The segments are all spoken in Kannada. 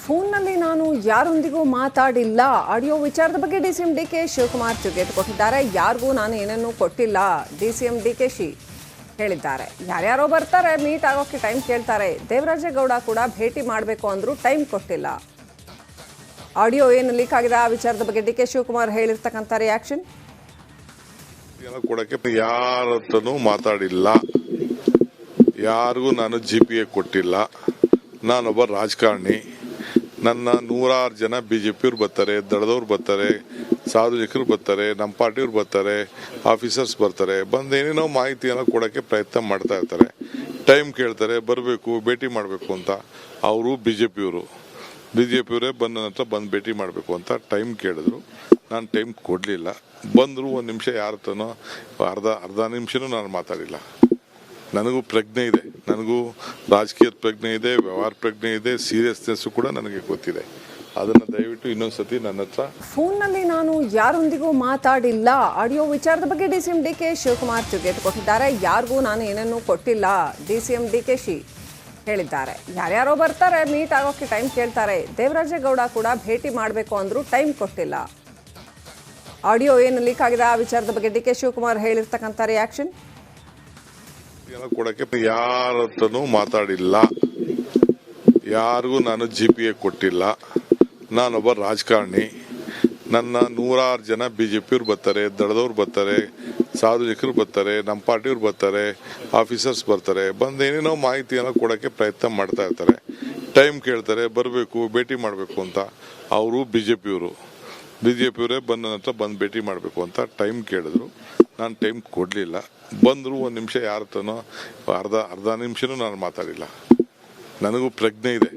ಫೋನ್ನಲ್ಲಿ ನಾನು ಯಾರೊಂದಿಗೂ ಮಾತಾಡಿಲ್ಲ. ಆಡಿಯೋ ವಿಚಾರದ ಬಗ್ಗೆ ಡಿಸಿಎಂ ಡಿಕೆ ಶಿವಕುಮಾರ್ ತಿರುಗೇಟು ಕೊಟ್ಟಿದ್ದಾರೆ. ಯಾರಿಗೂ ನಾನು ಏನನ್ನೂ ಕೊಟ್ಟಿಲ್ಲ, ಡಿಸಿಎಂ ಡಿಕೆಶಿ ಹೇಳಿದ್ದಾರೆ. ಯಾರ್ಯಾರೋ ಬರ್ತಾರೆ, ಮೀಟ್ ಆಗೋಕ್ಕೆ ಟೈಮ್ ಕೇಳ್ತಾರೆ. ದೇವರಾಜೇಗೌಡ ಕೂಡ ಭೇಟಿ ಮಾಡಬೇಕು ಅಂದರೂ ಟೈಮ್ ಕೊಟ್ಟಿಲ್ಲ. ಆಡಿಯೋ ಏನು ಲೀಕ್ ಆಗಿದೆ ಆ ವಿಚಾರದ ಬಗ್ಗೆ ಡಿಕೆ ಶಿವಕುಮಾರ್ ಹೇಳಿರ್ತಕ್ಕಂಥ ರಿಯಾಕ್ಷನ್. ಕೊಡಕ್ಕೆ ಯಾರತ್ರನೂ ಮಾತಾಡಿಲ್ಲ, ಯಾರಿಗೂ ನಾನು ಜಿಪಿಎ ಕೊಟ್ಟಿಲ್ಲ. ನಾನೊಬ್ಬ ರಾಜಕಾರಣಿ. ನನ್ನ 106 ಜನ ಬಿಜೆಪಿಯವ್ರು ಬರ್ತಾರೆ, ದಳದವ್ರು ಬರ್ತಾರೆ, ಸಾರ್ವಜನಿಕರು ಬರ್ತಾರೆ, ನಮ್ಮ ಪಾರ್ಟಿಯವ್ರು ಬರ್ತಾರೆ, ಆಫೀಸರ್ಸ್ ಬರ್ತಾರೆ. ಬಂದು ಏನೇನೋ ಮಾಹಿತಿಯನ್ನು ಕೊಡೋಕ್ಕೆ ಪ್ರಯತ್ನ ಮಾಡ್ತಾ ಇರ್ತಾರೆ. ಟೈಮ್ ಕೇಳ್ತಾರೆ, ಬರಬೇಕು, ಭೇಟಿ ಮಾಡಬೇಕು ಅಂತ. ಅವರು ಬಿಜೆಪಿಯವರೇ ಬಂದ ನಂತರ ಬಂದು ಭೇಟಿ ಮಾಡಬೇಕು ಅಂತ ಟೈಮ್ ಕೇಳಿದ್ರು. ನಾನು ಟೈಮ್ ಕೊಡಲಿಲ್ಲ. ಬಂದರು ಒಂದು ನಿಮಿಷ ಯಾರ ಹತ್ರನೋ ಅರ್ಧ ನಿಮಿಷನೂ ನಾನು ಮಾತಾಡಿಲ್ಲ. ನನಗೂ ಪ್ರಜ್ಞೆ ಇದೆ, ನನಗೂ ರಾಜಕೀಯದ ಪ್ರಜ್ಞೆ ಇದೆ, ವ್ಯವಹಾರ ಪ್ರಜ್ಞೆ ಇದೆ, ಸೀರಿಯಸ್ನೆಸ್ ಕೂಡ ನನಗೆ ಗೊತ್ತಿದೆ. ಅದನ್ನು ದಯವಿಟ್ಟು ಇನ್ನೊಂದ್ಸತಿ ನನ್ನ ಹತ್ರ ಫೋನ್ನಲ್ಲಿ ನಾನು ಯಾರೊಂದಿಗೂ ಮಾತಾಡಿಲ್ಲ. ಆಡಿಯೋ ವಿಚಾರದ ಬಗ್ಗೆ ಡಿಸಿಎಂ ಡಿಕೆ ಶಿವಕುಮಾರ್ ತಿರುಗೇಟು ಕೊಟ್ಟಿದ್ದಾರೆ. ಯಾರಿಗೂ ನಾನು ಏನನ್ನೂ ಕೊಟ್ಟಿಲ್ಲ, ಡಿಸಿಎಂ ಡಿಕೆಶಿ ಹೇಳಿದ್ದಾರೆ. ಯಾರ್ಯಾರೋ ಬರ್ತಾರೆ, ಮೀಟ್ ಆಗೋಕ್ಕೆ ಟೈಮ್ ಕೇಳ್ತಾರೆ. ದೇವರಾಜೇಗೌಡ ಕೂಡ ಭೇಟಿ ಮಾಡಬೇಕು ಅಂದರೂ ಟೈಮ್ ಕೊಟ್ಟಿಲ್ಲ. ಆಡಿಯೋ ಏನು ಲೀಕ್ ಆಗಿದೆ ಆ ವಿಚಾರದ ಬಗ್ಗೆ ಡಿಕೆ ಶಿವಕುಮಾರ್ ಹೇಳಿರ್ತಕ್ಕಂಥ ರಿಯಾಕ್ಷನ್. ಕೊಡಕ್ಕೆ ಯಾರತ್ರನೂ ಮಾತಾಡಿಲ್ಲ, ಯಾರಿಗೂ ನಾನು ಜಿಪಿಎ ಕೊಟ್ಟಿಲ್ಲ. ನಾನೊಬ್ಬ ರಾಜಕಾರಣಿ. ನನ್ನ 106 ಜನ ಬಿಜೆಪಿಯವ್ರು ಬರ್ತಾರೆ, ದಳದವ್ರು ಬರ್ತಾರೆ, ಸಾರ್ವಜನಿಕರು ಬರ್ತಾರೆ, ನಮ್ಮ ಪಾರ್ಟಿಯವ್ರು ಬರ್ತಾರೆ, ಆಫೀಸರ್ಸ್ ಬರ್ತಾರೆ. ಬಂದು ಏನೇನೋ ಮಾಹಿತಿಯನ್ನು ಕೊಡೋಕ್ಕೆ ಪ್ರಯತ್ನ ಮಾಡ್ತಾ ಇರ್ತಾರೆ. ಟೈಮ್ ಕೇಳ್ತಾರೆ, ಬರಬೇಕು, ಭೇಟಿ ಮಾಡಬೇಕು ಅಂತ. ಅವರು ಬಿಜೆಪಿಯವರೇ ಬಂದ ನಂತರ ಬಂದು ಭೇಟಿ ಮಾಡಬೇಕು ಅಂತ ಟೈಮ್ ಕೇಳಿದ್ರು. ನಾನು ಟೈಮ್ ಕೊಡಲಿಲ್ಲ. ಬಂದರು ಒಂದು ನಿಮಿಷ ಯಾರ ಹತ್ರನೋ ಅರ್ಧ ನಿಮಿಷನೂ ನಾನು ಮಾತಾಡಿಲ್ಲ. ನನಗೂ ಪ್ರಜ್ಞೆ ಇದೆ.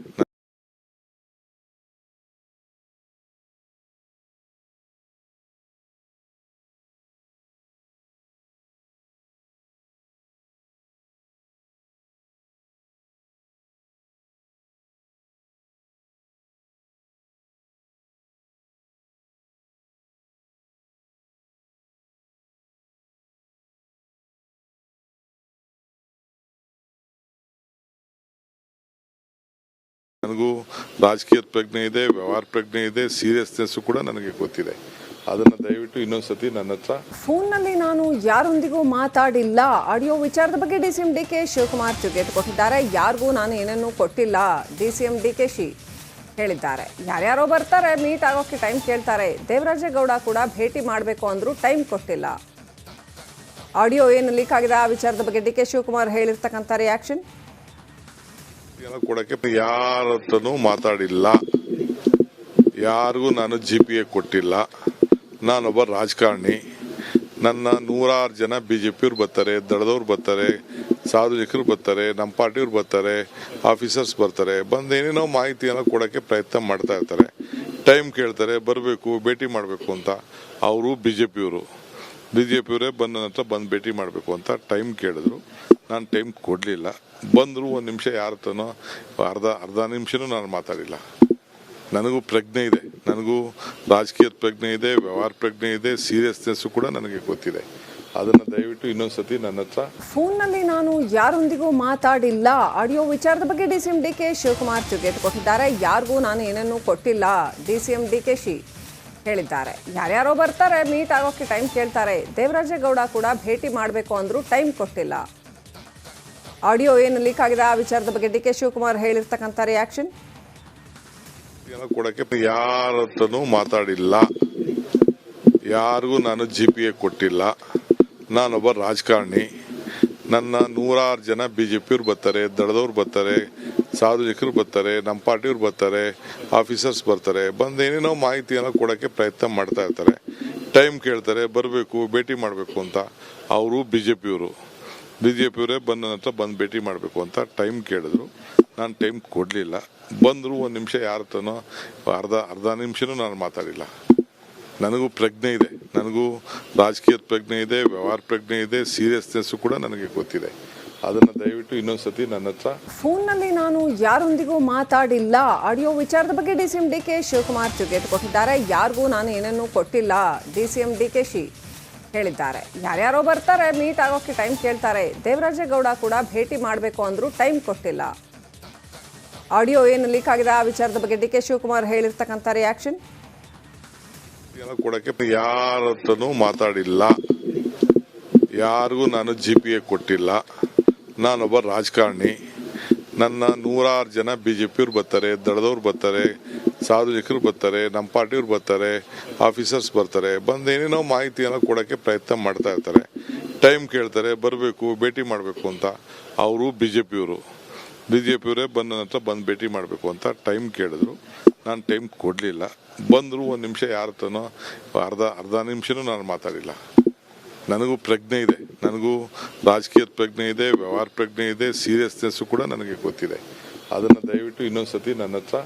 ನನಗೂ ರಾಜಕೀಯದ ಪ್ರಜ್ಞೆ ಇದೆ, ವ್ಯವಹಾರ ಪ್ರಜ್ಞೆ ಇದೆ, ಸೀರಿಯಸ್ನೆಸ್ ಕೂಡ ನನಗೆ ಗೊತ್ತಿದೆ. ಅದನ್ನು ದಯವಿಟ್ಟು ಇನ್ನೊಂದ್ಸತಿ ನನ್ನ ಹತ್ರ ಫೋನ್ನಲ್ಲಿ ನಾನು ಯಾರೊಂದಿಗೂ ಮಾತಾಡಿಲ್ಲ. ಆಡಿಯೋ ವಿಚಾರದ ಬಗ್ಗೆ ಡಿಸಿಎಂ ಡಿಕೆ ಶಿವಕುಮಾರ್ ತಿರುಗೇಟು ಕೊಟ್ಟಿದ್ದಾರೆ. ಯಾರಿಗೂ ನಾನು ಏನನ್ನೂ ಕೊಟ್ಟಿಲ್ಲ, ಡಿಸಿಎಂ ಡಿಕೆಶಿ ಹೇಳಿದ್ದಾರೆ. ಯಾರ್ಯಾರೋ ಬರ್ತಾರೆ, ಮೀಟ್ ಆಗೋಕ್ಕೆ ಟೈಮ್ ಕೇಳ್ತಾರೆ. ದೇವರಾಜೇಗೌಡ ಕೂಡ ಭೇಟಿ ಮಾಡಬೇಕು ಅಂದರೂ ಟೈಮ್ ಕೊಟ್ಟಿಲ್ಲ. ಆಡಿಯೋ ಏನು ಲೀಕ್ ಆಗಿದೆ ಆ ವಿಚಾರದ ಬಗ್ಗೆ ಡಿಕೆ ಶಿವಕುಮಾರ್ ಹೇಳಿರ್ತಕ್ಕಂಥ ರಿಯಾಕ್ಷನ್. ಕೊಡಕ್ಕೆ ಯಾರತ್ರನೂ ಮಾತಾಡಿಲ್ಲ, ಯಾರಿಗೂ ನಾನು ಜಿಪಿಎ ಕೊಟ್ಟಿಲ್ಲ. ನಾನೊಬ್ಬ ರಾಜಕಾರಣಿ. ನನ್ನ 106 ಜನ ಬಿಜೆಪಿಯವ್ರು ಬರ್ತಾರೆ, ದಳದವ್ರು ಬರ್ತಾರೆ, ಸಾರ್ವಜನಿಕರು ಬರ್ತಾರೆ, ನಮ್ಮ ಪಾರ್ಟಿಯವ್ರು ಬರ್ತಾರೆ, ಆಫೀಸರ್ಸ್ ಬರ್ತಾರೆ. ಬಂದು ಏನೇನೋ ಮಾಹಿತಿಯನ್ನು ಕೊಡೋಕ್ಕೆ ಪ್ರಯತ್ನ ಮಾಡ್ತಾ ಇರ್ತಾರೆ. ಟೈಮ್ ಕೇಳ್ತಾರೆ, ಬರಬೇಕು, ಭೇಟಿ ಮಾಡಬೇಕು ಅಂತ. ಅವರು ಬಿಜೆಪಿಯವರೇ ಬಂದ ನಂತರ ಬಂದು ಭೇಟಿ ಮಾಡಬೇಕು ಅಂತ ಟೈಮ್ ಕೇಳಿದ್ರು. ನಾನು ಟೈಮ್ ಕೊಡಲಿಲ್ಲ. ಬಂದರು ಒಂದು ನಿಮಿಷ ಯಾರ ಹತ್ರನೋ ಅರ್ಧ ನಿಮಿಷನೂ ನಾನು ಮಾತಾಡಿಲ್ಲ. ನನಗೂ ಪ್ರಜ್ಞೆ ಇದೆ, ನನಗೂ ರಾಜಕೀಯದ ಪ್ರಜ್ಞೆ ಇದೆ, ವ್ಯವಹಾರ ಪ್ರಜ್ಞೆ ಇದೆ, ಸೀರಿಯಸ್ನೆಸ್ ಕೂಡ ನನಗೆ ಗೊತ್ತಿದೆ. ಅದನ್ನು ದಯವಿಟ್ಟು ಇನ್ನೊಂದ್ಸತಿ ನನ್ನ ಹತ್ರ ಫೋನ್ನಲ್ಲಿ ನಾನು ಯಾರೊಂದಿಗೂ ಮಾತಾಡಿಲ್ಲ. ಆಡಿಯೋ ವಿಚಾರದ ಬಗ್ಗೆ ಡಿಸಿಎಂ ಡಿಕೆ ಶಿವಕುಮಾರ್ ತಿರುಗೇಟು ಕೊಟ್ಟಿದ್ದಾರೆ. ಯಾರಿಗೂ ನಾನು ಏನನ್ನೂ ಕೊಟ್ಟಿಲ್ಲ, ಡಿಸಿಎಂ ಡಿಕೆಶಿ ಹೇಳಿದ್ದಾರೆ. ಯಾರ್ಯಾರೋ ಬರ್ತಾರೆ, ಮೀಟ್ ಆಗೋಕ್ಕೆ ಟೈಮ್ ಕೇಳ್ತಾರೆ. ದೇವರಾಜೇಗೌಡ ಕೂಡ ಭೇಟಿ ಮಾಡಬೇಕು ಅಂದರೂ ಟೈಮ್ ಕೊಟ್ಟಿಲ್ಲ. ಆಡಿಯೋ ಏನು ಲೀಕ್ ಆಗಿದೆ ಆ ವಿಚಾರದ ಬಗ್ಗೆ ಡಿಕೆ ಶಿವಕುಮಾರ್ ಹೇಳಿರ್ತಕ್ಕಂಥ ರಿಯಾಕ್ಷನ್. ಕೊಡಕ್ಕೆ ಯಾರತ್ರನೂ ಮಾತಾಡಿಲ್ಲ, ಯಾರಿಗೂ ನಾನು ಜಿಪಿಎ ಕೊಟ್ಟಿಲ್ಲ. ನಾನೊಬ್ಬ ರಾಜಕಾರಣಿ. ನನ್ನ 106 ಜನ ಬಿಜೆಪಿಯವ್ರು ಬರ್ತಾರೆ, ದಳದವ್ರು ಬರ್ತಾರೆ, ಸಾರ್ವಜನಿಕರು ಬರ್ತಾರೆ, ನಮ್ಮ ಪಾರ್ಟಿಯವ್ರು ಬರ್ತಾರೆ, ಆಫೀಸರ್ಸ್ ಬರ್ತಾರೆ. ಬಂದು ಏನೇನೋ ಮಾಹಿತಿಯನ್ನು ಕೊಡೋಕ್ಕೆ ಪ್ರಯತ್ನ ಮಾಡ್ತಾ ಇರ್ತಾರೆ. ಟೈಮ್ ಕೇಳ್ತಾರೆ, ಬರಬೇಕು, ಭೇಟಿ ಮಾಡಬೇಕು ಅಂತ. ಅವರು ಬಿಜೆಪಿಯವರೇ ಬಂದ ನಂತರ ಬಂದು ಭೇಟಿ ಮಾಡಬೇಕು ಅಂತ ಟೈಮ್ ಕೇಳಿದ್ರು. ನಾನು ಟೈಮ್ ಕೊಡಲಿಲ್ಲ. ಬಂದರು ಒಂದು ನಿಮಿಷ ಯಾರ ಹತ್ರನೋ ಅರ್ಧ ನಿಮಿಷನೂ ನಾನು ಮಾತಾಡಿಲ್ಲ. ನನಗೂ ಪ್ರಜ್ಞೆ ಇದೆ, ನನಗೂ ರಾಜಕೀಯದ ಪ್ರಜ್ಞೆ ಇದೆ, ವ್ಯವಹಾರ ಪ್ರಜ್ಞೆ ಇದೆ, ಸೀರಿಯಸ್ನೆಸ್ ಕೂಡ ನನಗೆ ಗೊತ್ತಿದೆ. ಅದನ್ನು ದಯವಿಟ್ಟು ಇನ್ನೊಂದ್ಸತಿ ನನ್ನ ಹತ್ರ ಫೋನ್ನಲ್ಲಿ ನಾನು ಯಾರೊಂದಿಗೂ ಮಾತಾಡಿಲ್ಲ. ಆಡಿಯೋ ವಿಚಾರದ ಬಗ್ಗೆ ಡಿಸಿಎಂ ಡಿಕೆ ಶಿವಕುಮಾರ್ ತಿರುಗೇಟು ಕೊಟ್ಟಿದ್ದಾರೆ. ಯಾರಿಗೂ ನಾನು ಏನನ್ನೂ ಕೊಟ್ಟಿಲ್ಲ, ಡಿಸಿಎಂ ಡಿಕೆಶಿ ಹೇಳಿದ್ದಾರೆ. ಯಾರ್ಯಾರೋ ಬರ್ತಾರೆ, ಮೀಟ್ ಆಗೋಕ್ಕೆ ಟೈಮ್ ಕೇಳ್ತಾರೆ. ದೇವರಾಜೇಗೌಡ ಕೂಡ ಭೇಟಿ ಮಾಡಬೇಕು ಅಂದರೂ ಟೈಮ್ ಕೊಟ್ಟಿಲ್ಲ. ಆಡಿಯೋ ಏನು ಲೀಕ್ ಆಗಿದೆ ಆ ವಿಚಾರದ ಬಗ್ಗೆ ಡಿ ಕೆ ಶಿವಕುಮಾರ್ ಹೇಳಿರ್ತಕ್ಕಂಥ ರಿಯಾಕ್ಷನ್. ಕೊಡಕ್ಕೆ ಯಾರ ಹತ್ರನೂ ಮಾತಾಡಿಲ್ಲ, ಯಾರಿಗೂ ನಾನು GPA ಕೊಟ್ಟಿಲ್ಲ. ನಾನೊಬ್ಬ ರಾಜಕಾರಣಿ. ನನ್ನ 106 ಜನ BJPಯವ್ರು ಬರ್ತಾರೆ, ದಳದವ್ರು ಬರ್ತಾರೆ, ಸಾರ್ವಜನಿಕರು ಬರ್ತಾರೆ, ನಮ್ಮ ಪಾರ್ಟಿಯವ್ರು ಬರ್ತಾರೆ, ಆಫೀಸರ್ಸ್ ಬರ್ತಾರೆ, ಬಂದು ಏನೇನೋ ಮಾಹಿತಿಯನ್ನು ಕೊಡೋಕ್ಕೆ ಪ್ರಯತ್ನ ಮಾಡ್ತಾ ಇರ್ತಾರೆ. ಟೈಮ್ ಕೇಳ್ತಾರೆ, ಬರಬೇಕು ಭೇಟಿ ಮಾಡಬೇಕು ಅಂತ. ಅವರು BJPಯವರೇ ಬಂದ ನಂತರ ಬಂದು ಭೇಟಿ ಮಾಡಬೇಕು ಅಂತ ಟೈಮ್ ಕೇಳಿದ್ರು. ನಾನು ಟೈಮ್ ಕೊಡಲಿಲ್ಲ. ಬಂದರು, ಒಂದು ನಿಮಿಷ ಯಾರ ಹತ್ರನೋ ಅರ್ಧ ನಿಮಿಷನೂ ನಾನು ಮಾತಾಡಿಲ್ಲ. ನನಗೂ ಪ್ರಜ್ಞೆ ಇದೆ, ನನಗೂ ರಾಜಕೀಯದ ಪ್ರಜ್ಞೆ ಇದೆ, ವ್ಯವಹಾರ ಪ್ರಜ್ಞೆ ಇದೆ, ಸೀರಿಯಸ್ನೆಸ್ಸು ಕೂಡ ನನಗೆ ಗೊತ್ತಿದೆ. ಅದನ್ನು ದಯವಿಟ್ಟು ಇನ್ನೊಂದು ಸತಿ ನನ್ನ ಹತ್ರ